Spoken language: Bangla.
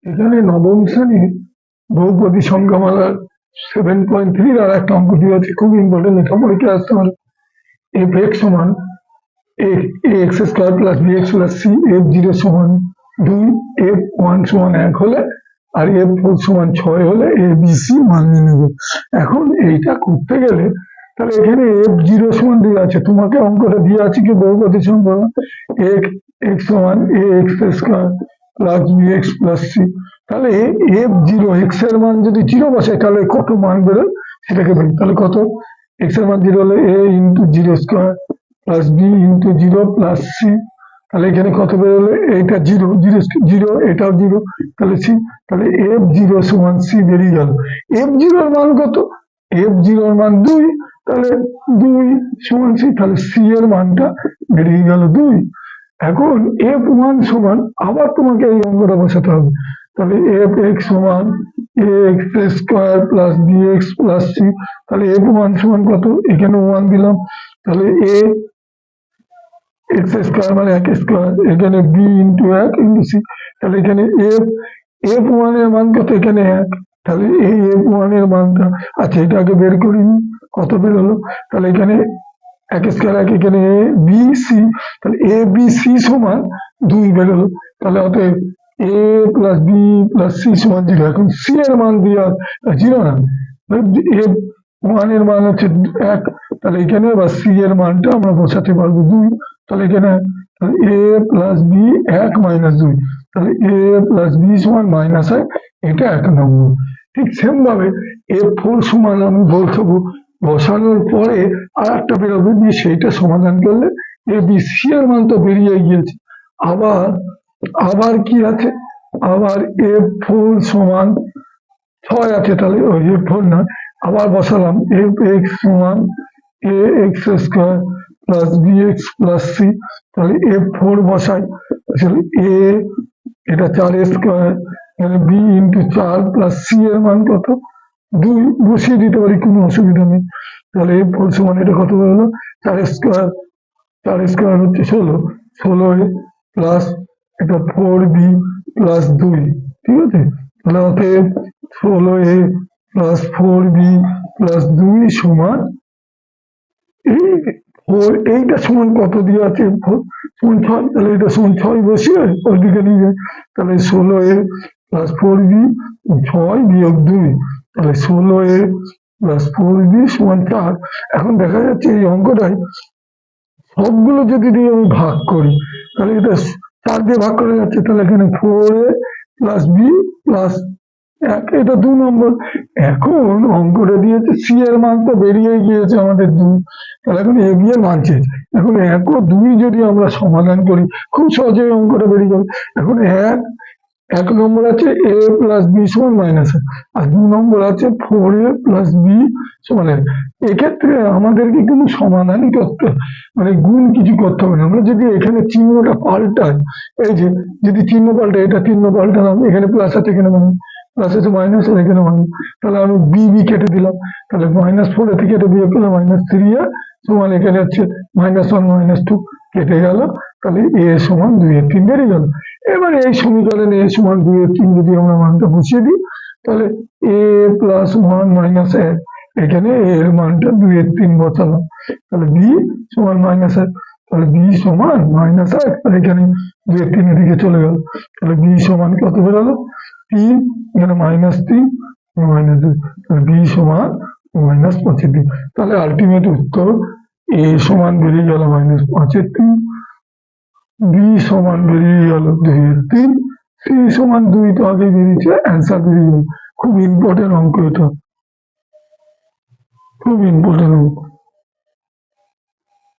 এখানে নবম শ্রেণীর বহুপদী সংখ্যামালার 7.3 আর একটা অঙ্ক দিয়ে আছে, খুব ইম্পর্টেন্ট, এটা পরীক্ষায় আসতে পারে। এফ এক্স সমান x square plus b x plus c, f zero সমান 2, এফ ওয়ান সমান 1 হলে আর এফ ফোর সমান 6 হলে এ বি সি মান নির্ণয়। এখন এইটা করতে গেলে তাহলে এখানে এফ জিরো সমান দিয়ে আছে, তোমাকে অঙ্কটা দিয়ে আছে কি বহুপদী সংখ্যা এক্স সমান a x square plus b x plus c. তাহলে এফ জিরো এক্স এর মান যদি জিরো বসে তাহলে কত মান বেরোয় সেটাকে বলি। তাহলে কত, এক্স এর মান জিরো হলে a into zero square plus b into zero plus c. তাহলে এখানে কত বেরোলে, এইটা জিরো জিরো জিরো, এটাও জিরো, তাহলে সি। তাহলে এফ জিরো সমান সি বেরিয়ে গেল। এফ জিরোর মান কত, এফ জিরোর মান 2, তাহলে 2 সমান সি, তাহলে সি এর মানটা বেরিয়ে গেল 2। এখন এফ ওয়ান সমান আবার তোমাকে এই অঙ্কটা বসাতে হবে। তাহলে এফ এক্স সমান a x square plus b x plus c. তাহলে এফ ওয়ান সমান কত, এখানে 1 দিলাম, তাহলে এ এক্স স্কোয়ার মানে 1 স্কোয়ার, এখানে বি ইন্টু 1 ইন্টু সি। তাহলে এখানে এফ ওয়ান এর মান কত, এখানে 1, তাহলে এই এফ ওয়ান এর মানটা, আচ্ছা এটা আগে বের করিনি, কত বের হলো। তাহলে এখানে 1 স্কোয়ার 1, এখানে এ বি সি, তাহলে এ বি সি সমান 2 বেরোলো। তাহলে অতএব এ প্লাস বি প্লাস সি সমান 0। এখন সি এর মান দিয়ে 0 না, এফ ওয়ান এর মান হচ্ছে 1, তাহলে এখানে বা সি এর মানটা আমরা বসাতে পারবো 2। তাহলে এখানে এ প্লাস বি 1 মাইনাস 2, তাহলে এ প্লাস বি সমান -1, এটা 1 নম্বর। ঠিক সেম ভাবে এফ ফোর সমান আমি বলতে বসানোর পরে আর একটা বেরোবে, দিয়ে সেইটা সমাধান করলে এ বি সি এর মান তো বেরিয়ে গিয়েছে। আবার কি আছে, আবার এফ ফোর সমান 6 আছে, তাহলে ওই এফ ফোর না, আবার বসালাম এফ এক্স সমান a x square plus b x plus c. তাহলে এফ ফোর বসাই, এ এটা 4 স্কোয়ার, এখানে বি ইন্টু 4 প্লাস সি এর মান কত 2, বসিয়ে দিতে পারি, কোনো অসুবিধা নেই। তাহলে এফ ফোর সমান এটা কত হলো, 4 স্কোয়ার, 4 স্কোয়ার হচ্ছে 16, 16 প্লাস এটা 4b প্লাস 2, ঠিক আছে। তাহলে অতএব 16a প্লাস 4b প্লাস 2 সমান এই 4, এইটা সমান কত দিয়ে আছে, 4 সমান 6, তাহলে এটা সমান 6 বসিয়ে ওইদিকে নিয়ে যায়। তাহলে 16a প্লাস 4b, 6 বিয়োগ 2, তাহলে 16a প্লাস 4b সমান 4। এখন দেখা যাচ্ছে এই অঙ্কটাই সবগুলো যদি দিয়ে আমি ভাগ করি, তাহলে এটা 4 দিয়ে ভাগ করা যাচ্ছে, তাহলে এখানে 4a প্লাস বি প্লাস 1, এটা 2 নম্বর। এখন অঙ্কটা দিয়েছে সি এর মান তো বেরিয়ে গিয়েছে আমাদের 2, তাহলে এখন এ বি এর মান চেয়েছে। এখন 1 ও 2 যদি আমরা সমাধান করি খুব সহজেই অঙ্কটা বেরিয়ে যাবে। এখন 1 নম্বর আছে এ প্লাস বি সমান -1, আর 2 নম্বর আছে 4a প্লাস বি সমান 1। এক্ষেত্রে আমাদেরকে কিন্তু সমাধানই করতে, মানে গুণ কিছু করতে হবে না। আমরা যদি এখানে চিহ্নটা পাল্টাই, এই যে যদি চিহ্ন পাল্টাই, এটা চিহ্ন পাল্টালাম, এখানে প্লাস আছে এখানে প্লাস আছে, মাইনাস আছে এখানে মাইনাস, তাহলে আমি বি বি কেটে দিলাম, তাহলে -4 থেকে এটা বিয়োগ করলে -3a সমান এখানে হচ্ছে -1 -2 কেটে গেল, তাহলে এ সমান 2/3 বেরিয়ে গেল। এবার এই সমীকরণে এ সমান 2/3 যদি আমরা মানটা বসিয়ে দিই, তাহলে এ প্লাস 1 মাইনাস 1, এখানে এর মানটা 2/3 বসালাম, তাহলে বি সমান -1, তাহলে বি সমান -1, আর এখানে 2/3 এদিকে চলে গেল, তাহলে বি সমান কত বেরোলো 3, এখানে -3 -2, তাহলে বি সমান -5/3। তাহলে আলটিমেট উত্তর এ সমান বেরিয়ে গেল -5/3, বি সমান বেরিয়ে গেল 2/3, সি সমান 2 তো আগে বেরিয়েছে, অ্যান্সার বেরিয়ে গেল। খুব ইম্পর্টেন্ট অঙ্ক এটা, খুব ইম্পর্টেন্ট অঙ্ক।